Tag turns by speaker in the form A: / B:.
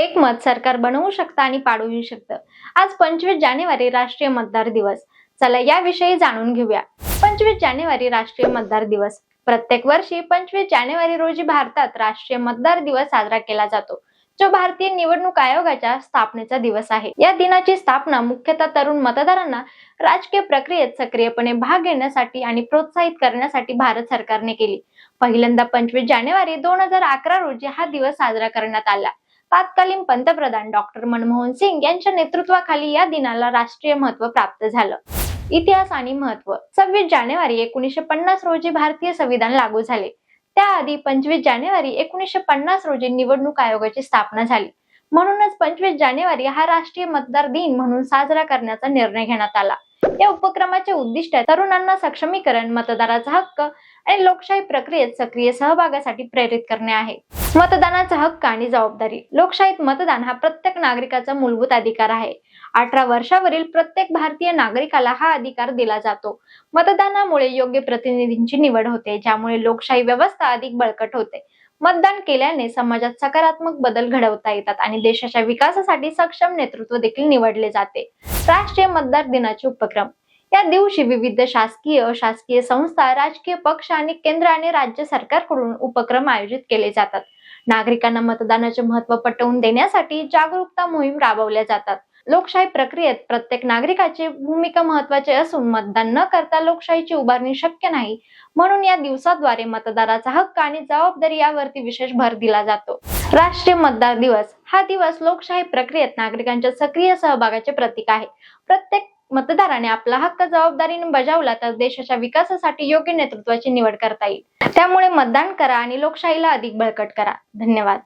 A: एक मत सरकार बनवू शकतं आणि पाडूही शकतं। आज 25 जानेवारी राष्ट्रीय मतदार दिवस। चला याविषयी जाणून घेऊया। 25 जानेवारी राष्ट्रीय मतदार दिवस। प्रत्येक वर्षी 25 जानेवारी रोजी भारतात राष्ट्रीय मतदार दिवस साजरा केला जातो, जो भारतीय निवडणूक आयोगाच्या स्थापनेचा दिवस आहे। या दिनाची स्थापना मुख्यतः तरुण मतदारांना राजकीय प्रक्रियेत सक्रियपणे भाग घेण्यासाठी आणि प्रोत्साहित करण्यासाठी भारत सरकारने केली। पहिल्यांदा 25 जानेवारी 2011 रोजी हा दिवस साजरा करण्यात आला। तत्कालीन पंतप्रधान डॉक्टर मनमोहन सिंग यांच्या नेतृत्वाखाली या दिनाला राष्ट्रीय महत्त्व प्राप्त झालं। इतिहास आणि महत्त्व। 26 जानेवारी 1950 रोजी भारतीय संविधान लागू झाले। त्याआधी 25 जानेवारी 1950 रोजी निवडणूक आयोगाची स्थापना झाली। म्हणूनच 25 जानेवारी हा राष्ट्रीय मतदार दिन म्हणून साजरा करण्याचा निर्णय घेण्यात आला। या उपक्रमाचे उद्दिष्ट तरुणांना सक्षमीकरण, मतदाराचा हक्क आणि लोकशाही प्रक्रियेत सक्रिय सहभागासाठी प्रेरित करणे आहे। मतदानाचा हक्क आणि जबाबदारी। लोकशाहीत मतदान हा प्रत्येक नागरिकाचा मूलभूत अधिकार आहे। 18 वर्षावरील प्रत्येक भारतीय नागरिकाला हा अधिकार दिला जातो। मतदानामुळे योग्य प्रतिनिधींची निवड होते, ज्यामुळे लोकशाही व्यवस्था अधिक बळकट होते। मतदान केल्याने समाजात सकारात्मक बदल घडवता येतात आणि देशाच्या विकासासाठी सक्षम नेतृत्व देखील निवडले जाते। राष्ट्रीय मतदार दिनाचे उपक्रम। या दिवशी विविध शासकीय, अशासकीय संस्था, राजकीय पक्ष आणि केंद्र आणि राज्य सरकारकडून उपक्रम आयोजित केले जातात। नागरिकांना मतदानाचे महत्त्व पटवून देण्यासाठी जागरूकता मोहीम राबवल्या जातात। लोकशाही प्रक्रियेत प्रत्येक नागरिकाची भूमिका महत्त्वाची असून मतदान न करता लोकशाहीची उभारणी शक्य नाही। म्हणून या दिवसाद्वारे मतदाराचा हक्क आणि जबाबदारी यावरती विशेष भर दिला जातो। राष्ट्रीय मतदार दिवस हा दिवस लोकशाही प्रक्रियेत नागरिकांच्या सक्रिय सहभागाचे प्रतीक आहे। प्रत्येक मतदाराने आपला हक्क जबाबदारीने बजावला तर देशाच्या विकासासाठी योग्य नेतृत्वाची निवड करता येईल। त्यामुळे मतदान करा आणि लोकशाहीला अधिक बळकट करा। धन्यवाद।